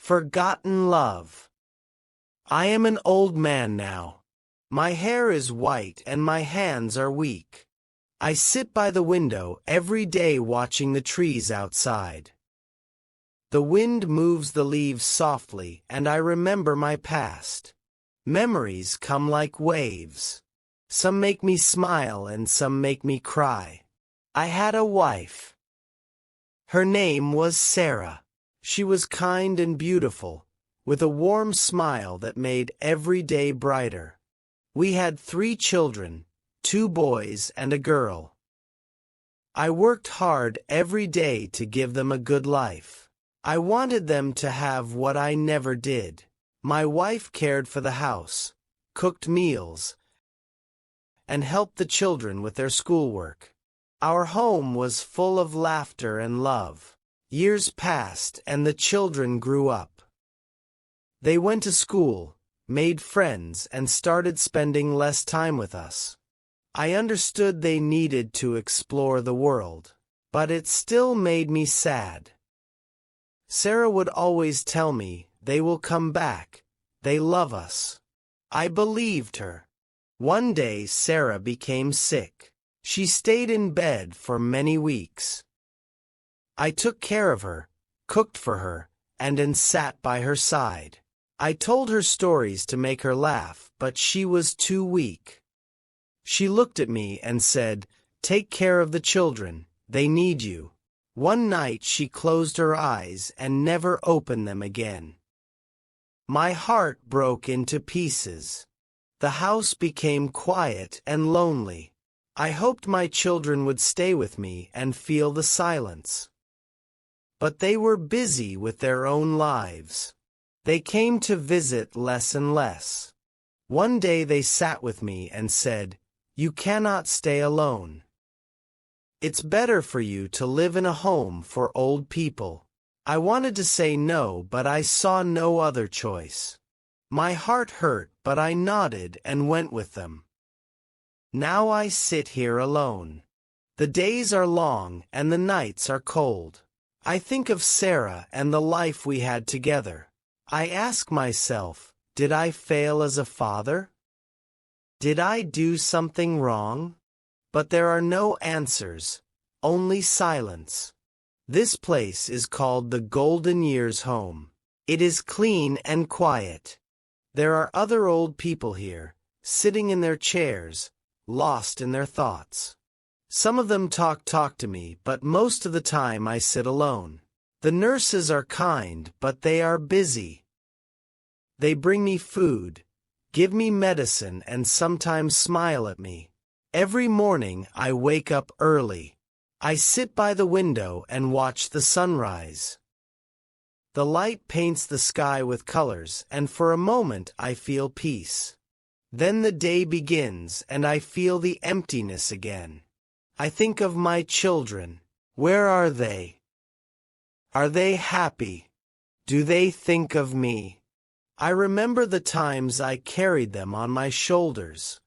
Forgotten love. I am an old man now. My hair is white and my hands are weak. I sit by the window every day watching the trees outside. The wind moves the leaves softly and I remember my past. Memories come like waves. Some make me smile and some make me cry. I had a wife. Her name was Sarah. She was kind and beautiful, with a warm smile that made every day brighter. We had 3 children, 2 boys and a girl. I worked hard every day to give them a good life. I wanted them to have what I never did. My wife cared for the house, cooked meals, and helped the children with their schoolwork. Our home was full of laughter and love. Years passed and the children grew up. They went to school, made friends and started spending less time with us. I understood they needed to explore the world, but it still made me sad. Sarah would always tell me, "They will come back, they love us." I believed her. One day Sarah became sick. She stayed in bed for many weeks. I took care of her, cooked for her, and then sat by her side. I told her stories to make her laugh, but she was too weak. She looked at me and said, "Take care of the children, they need you." One night she closed her eyes and never opened them again. My heart broke into pieces. The house became quiet and lonely. I hoped my children would stay with me and feel the silence. But they were busy with their own lives. They came to visit less and less. One day they sat with me and said, "You cannot stay alone. It's better for you to live in a home for old people." I wanted to say no, but I saw no other choice. My heart hurt, but I nodded and went with them. Now I sit here alone. The days are long and the nights are cold. I think of Sarah and the life we had together. I ask myself, did I fail as a father? Did I do something wrong? But there are no answers, only silence. This place is called the Golden Years Home. It is clean and quiet. There are other old people here, sitting in their chairs, lost in their thoughts. Some of them talk to me, but most of the time I sit alone. The nurses are kind, but they are busy. They bring me food, give me medicine, and sometimes smile at me. Every morning I wake up early. I sit by the window and watch the sunrise. The light paints the sky with colors, and for a moment I feel peace. Then the day begins, and I feel the emptiness again. I think of my children. Where are they? Are they happy? Do they think of me? I remember the times I carried them on my shoulders.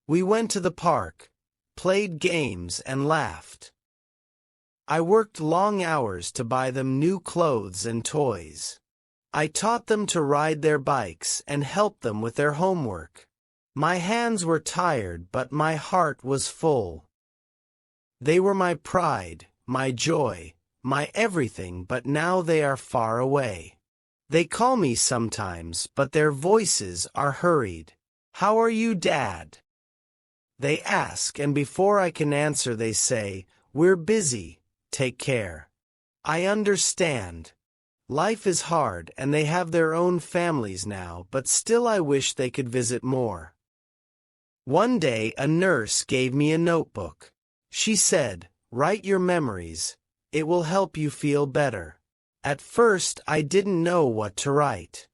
We went to the park, played games, and laughed. I worked long hours to buy them new clothes and toys. I taught them to ride their bikes and helped them with their homework. My hands were tired, but my heart was full. They were my pride, my joy, my everything, but now they are far away. They call me sometimes, but their voices are hurried. "How are you, Dad?" They ask, and before I can answer they say, "We're busy, take care." I understand. Life is hard and they have their own families now, but still I wish they could visit more. One day a nurse gave me a notebook. She said, "Write your memories. It will help you feel better." At first I didn't know what to write.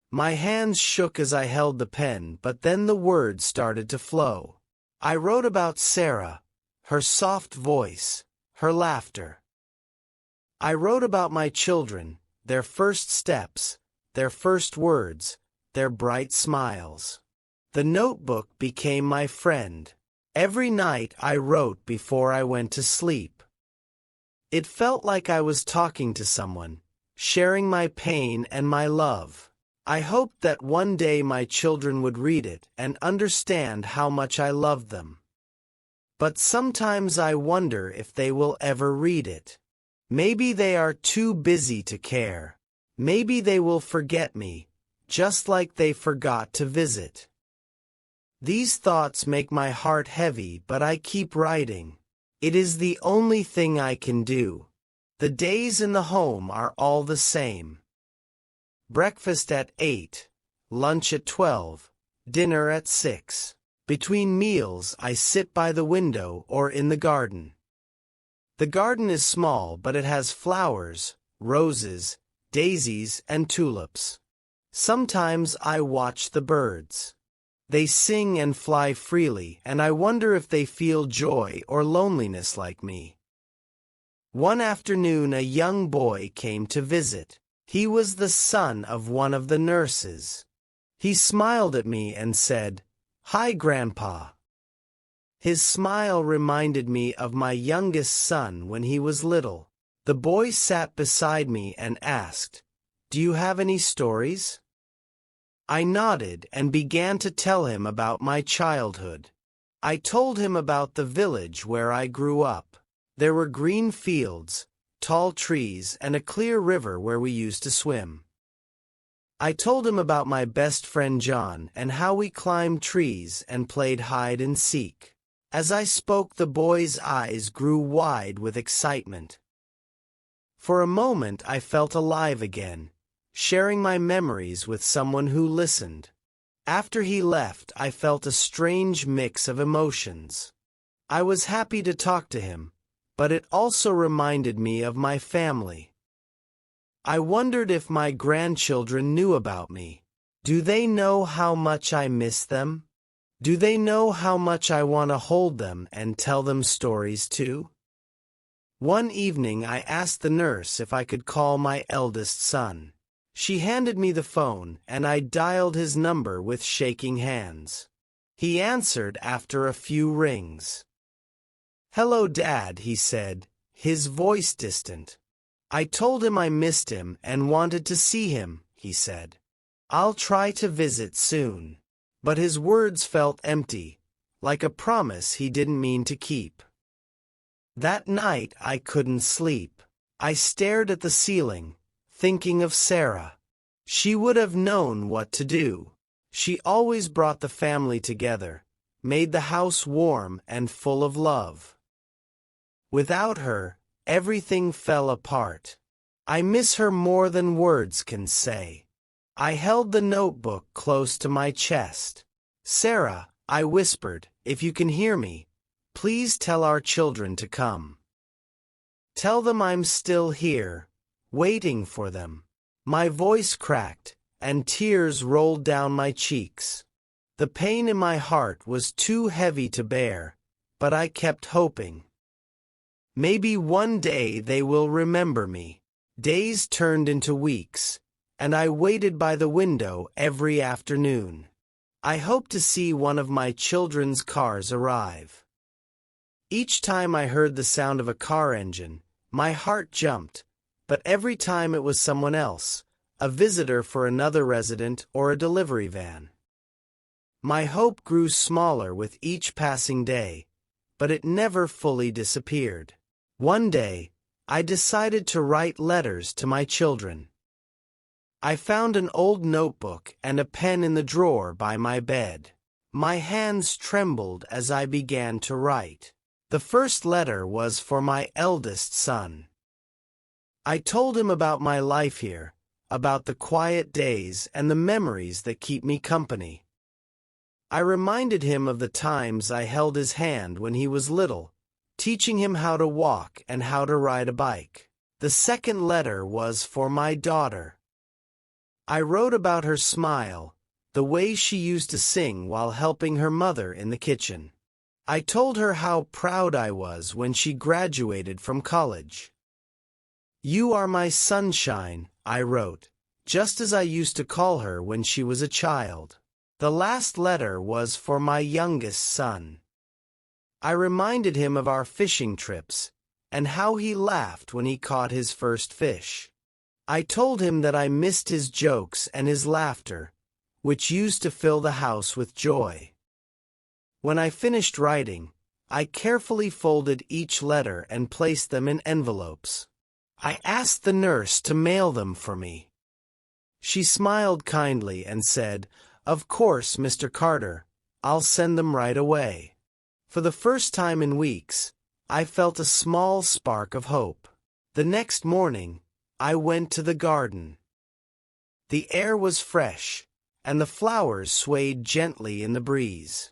My hands shook as I held the pen, but then the words started to flow. I wrote about Sarah, her soft voice, her laughter. I wrote about my children, their first steps, their first words, their bright smiles. The notebook became my friend. Every night I wrote before I went to sleep. It felt like I was talking to someone, sharing my pain and my love. I hoped that one day my children would read it and understand how much I loved them. But sometimes I wonder if they will ever read it. Maybe they are too busy to care. Maybe they will forget me, just like they forgot to visit. These thoughts make my heart heavy, but I keep writing. It is the only thing I can do. The days in the home are all the same. Breakfast at 8, lunch at 12, dinner at 6. Between meals I sit by the window or in the garden. The garden is small, but it has flowers, roses, daisies, and tulips. Sometimes I watch the birds. They sing and fly freely, and I wonder if they feel joy or loneliness like me. One afternoon a young boy came to visit. He was the son of one of the nurses. He smiled at me and said, "Hi, Grandpa." His smile reminded me of my youngest son when he was little. The boy sat beside me and asked, "Do you have any stories?" I nodded and began to tell him about my childhood. I told him about the village where I grew up. There were green fields, tall trees, and a clear river where we used to swim. I told him about my best friend John and how we climbed trees and played hide and seek. As I spoke, the boy's eyes grew wide with excitement. For a moment I felt alive again, sharing my memories with someone who listened. After he left, I felt a strange mix of emotions. I was happy to talk to him, but it also reminded me of my family. I wondered if my grandchildren knew about me. Do they know how much I miss them? Do they know how much I want to hold them and tell them stories too? One evening I asked the nurse if I could call my eldest son. She handed me the phone, and I dialed his number with shaking hands. He answered after a few rings. "Hello, Dad," he said, his voice distant. "I told him I missed him and wanted to see him," he said. "I'll try to visit soon." But his words felt empty, like a promise he didn't mean to keep. That night I couldn't sleep. I stared at the ceiling, thinking of Sarah. She would have known what to do. She always brought the family together, made the house warm and full of love. Without her, everything fell apart. I miss her more than words can say. I held the notebook close to my chest. "Sarah," I whispered, "if you can hear me, please tell our children to come. Tell them I'm still here, waiting for them." My voice cracked, and tears rolled down my cheeks. The pain in my heart was too heavy to bear, but I kept hoping. Maybe one day they will remember me. Days turned into weeks, and I waited by the window every afternoon. I hoped to see one of my children's cars arrive. Each time I heard the sound of a car engine, my heart jumped, but every time it was someone else, a visitor for another resident or a delivery van. My hope grew smaller with each passing day, but it never fully disappeared. One day, I decided to write letters to my children. I found an old notebook and a pen in the drawer by my bed. My hands trembled as I began to write. The first letter was for my eldest son. I told him about my life here, about the quiet days and the memories that keep me company. I reminded him of the times I held his hand when he was little, teaching him how to walk and how to ride a bike. The second letter was for my daughter. I wrote about her smile, the way she used to sing while helping her mother in the kitchen. I told her how proud I was when she graduated from college. "You are my sunshine," I wrote, just as I used to call her when she was a child. The last letter was for my youngest son. I reminded him of our fishing trips, and how he laughed when he caught his first fish. I told him that I missed his jokes and his laughter, which used to fill the house with joy. When I finished writing, I carefully folded each letter and placed them in envelopes. I asked the nurse to mail them for me. She smiled kindly and said, "Of course, Mr. Carter, I'll send them right away." For the first time in weeks, I felt a small spark of hope. The next morning, I went to the garden. The air was fresh, and the flowers swayed gently in the breeze.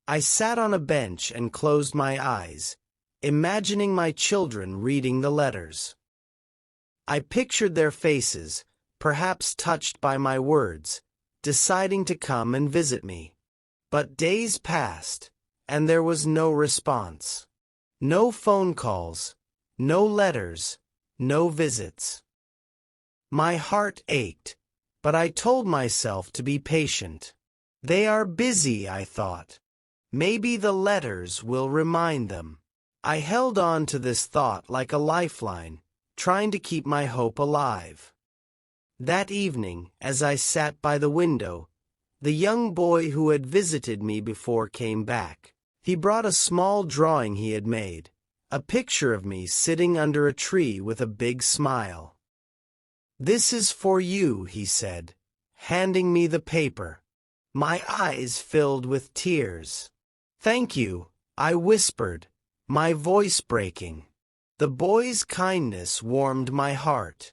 I sat on a bench and closed my eyes, imagining my children reading the letters. I pictured their faces, perhaps touched by my words, deciding to come and visit me. But days passed, and there was no response. No phone calls, no letters, no visits. My heart ached, but I told myself to be patient. They are busy, I thought. Maybe the letters will remind them. I held on to this thought like a lifeline, trying to keep my hope alive. That evening, as I sat by the window, the young boy who had visited me before came back. He brought a small drawing he had made, a picture of me sitting under a tree with a big smile. "This is for you," he said, handing me the paper. My eyes filled with tears. "Thank you," I whispered, my voice breaking. The boy's kindness warmed my heart.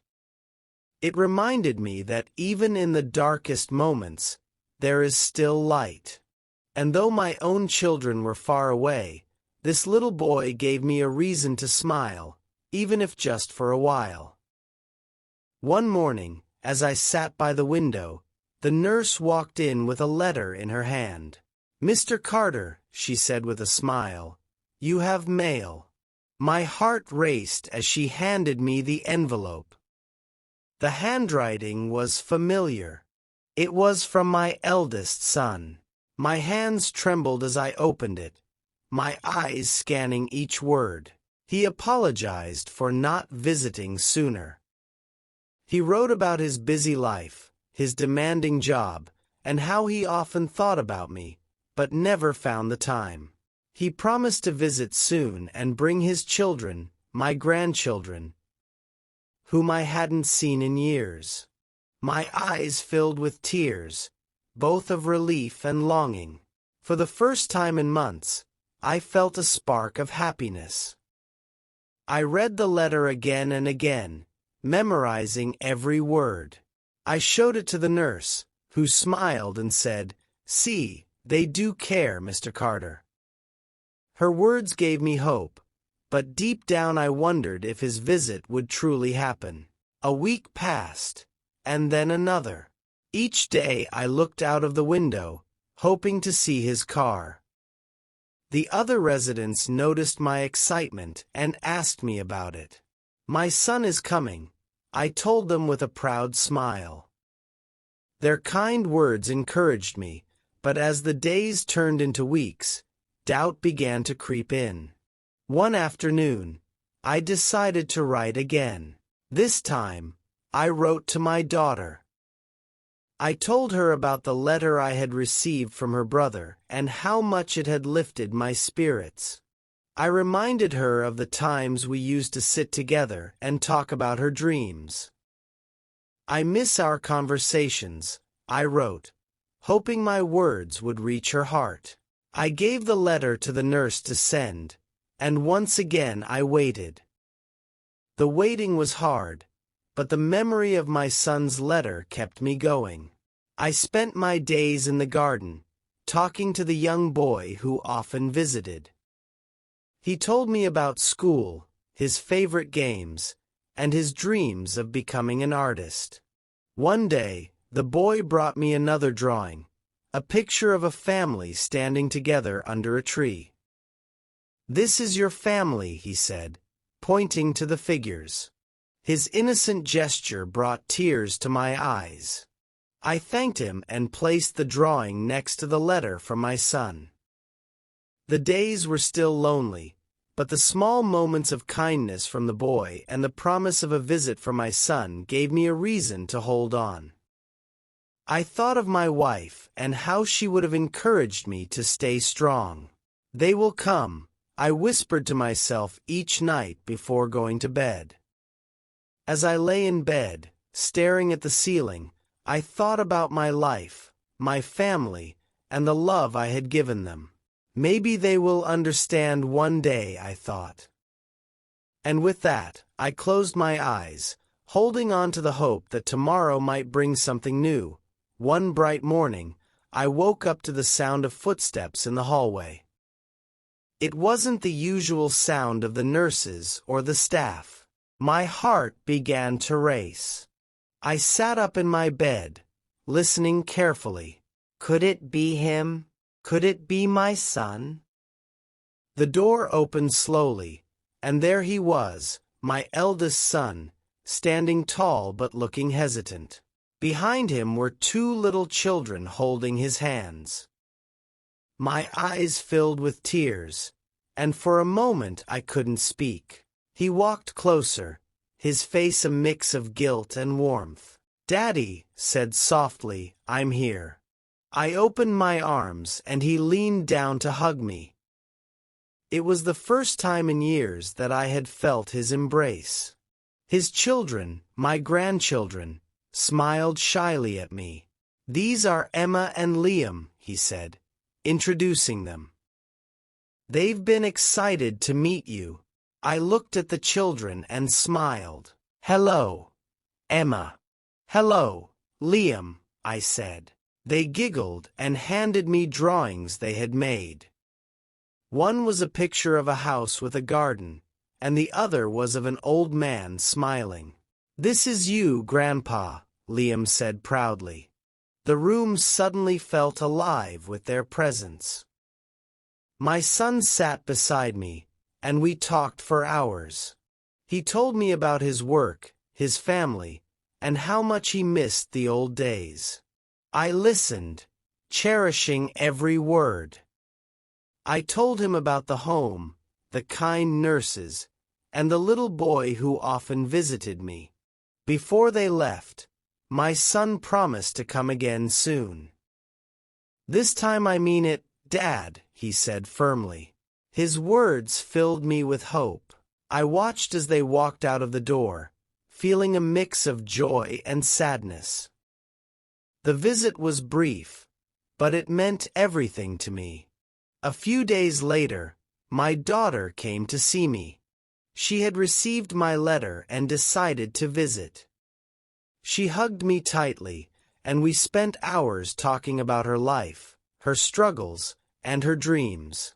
It reminded me that even in the darkest moments, there is still light. And though my own children were far away, this little boy gave me a reason to smile, even if just for a while. One morning, as I sat by the window, the nurse walked in with a letter in her hand. "Mr. Carter," she said with a smile, "you have mail." My heart raced as she handed me the envelope. The handwriting was familiar. It was from my eldest son. My hands trembled as I opened it, my eyes scanning each word. He apologized for not visiting sooner. He wrote about his busy life, his demanding job, and how he often thought about me, but never found the time. He promised to visit soon and bring his children, my grandchildren, whom I hadn't seen in years. My eyes filled with tears, both of relief and longing. For the first time in months, I felt a spark of happiness. I read the letter again and again, memorizing every word. I showed it to the nurse, who smiled and said, "See, they do care, Mr. Carter." Her words gave me hope, but deep down I wondered if his visit would truly happen. A week passed, and then another. Each day I looked out of the window, hoping to see his car. The other residents noticed my excitement and asked me about it. "My son is coming," I told them with a proud smile. Their kind words encouraged me, but as the days turned into weeks, doubt began to creep in. One afternoon, I decided to write again. This time, I wrote to my daughter. I told her about the letter I had received from her brother and how much it had lifted my spirits. I reminded her of the times we used to sit together and talk about her dreams. "I miss our conversations," I wrote, hoping my words would reach her heart. I gave the letter to the nurse to send, and once again I waited. The waiting was hard, but the memory of my son's letter kept me going. I spent my days in the garden, talking to the young boy who often visited. He told me about school, his favorite games, and his dreams of becoming an artist. One day, the boy brought me another drawing, a picture of a family standing together under a tree. "This is your family," he said, pointing to the figures. His innocent gesture brought tears to my eyes. I thanked him and placed the drawing next to the letter from my son. The days were still lonely, but the small moments of kindness from the boy and the promise of a visit from my son gave me a reason to hold on. I thought of my wife and how she would have encouraged me to stay strong. "They will come," I whispered to myself each night before going to bed. As I lay in bed, staring at the ceiling, I thought about my life, my family, and the love I had given them. Maybe they will understand one day, I thought. And with that, I closed my eyes, holding on to the hope that tomorrow might bring something new. One bright morning, I woke up to the sound of footsteps in the hallway. It wasn't the usual sound of the nurses or the staff. My heart began to race. I sat up in my bed, listening carefully. Could it be him? Could it be my son? The door opened slowly, and there he was, my eldest son, standing tall but looking hesitant. Behind him were two little children holding his hands. My eyes filled with tears, and for a moment I couldn't speak. He walked closer, his face a mix of guilt and warmth. "Daddy," said softly, "I'm here." I opened my arms and he leaned down to hug me. It was the first time in years that I had felt his embrace. His children, my grandchildren, smiled shyly at me. "These are Emma and Liam," he said, introducing them. "They've been excited to meet you." I looked at the children and smiled. "Hello, Emma." "Hello, Liam," I said. They giggled and handed me drawings they had made. One was a picture of a house with a garden, and the other was of an old man smiling. "This is you, Grandpa," Liam said proudly. The room suddenly felt alive with their presence. My son sat beside me, and we talked for hours. He told me about his work, his family, and how much he missed the old days. I listened, cherishing every word. I told him about the home, the kind nurses, and the little boy who often visited me. Before they left, my son promised to come again soon. "This time I mean it, Dad," he said firmly. His words filled me with hope. I watched as they walked out of the door, feeling a mix of joy and sadness. The visit was brief, but it meant everything to me. A few days later, my daughter came to see me. She had received my letter and decided to visit. She hugged me tightly, and we spent hours talking about her life, her struggles, and her dreams.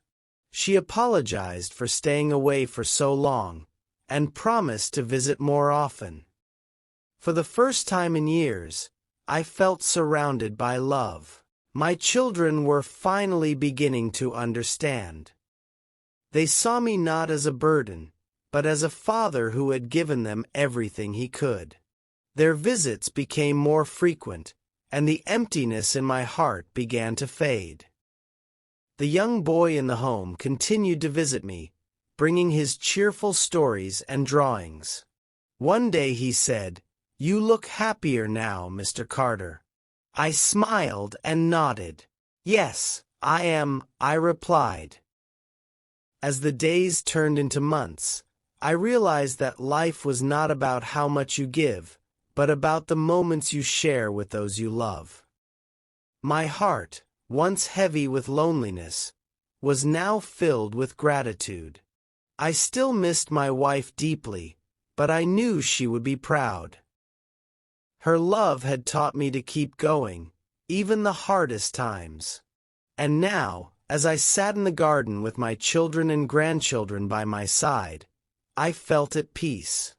She apologized for staying away for so long, and promised to visit more often. For the first time in years, I felt surrounded by love. My children were finally beginning to understand. They saw me not as a burden, but as a father who had given them everything he could. Their visits became more frequent, and the emptiness in my heart began to fade. The young boy in the home continued to visit me, bringing his cheerful stories and drawings. One day he said, "You look happier now, Mr. Carter." I smiled and nodded. "Yes, I am," I replied. As the days turned into months, I realized that life was not about how much you give, but about the moments you share with those you love. My heart, once heavy with loneliness, was now filled with gratitude. I still missed my wife deeply, but I knew she would be proud. Her love had taught me to keep going, even the hardest times. And now, as I sat in the garden with my children and grandchildren by my side, I felt at peace.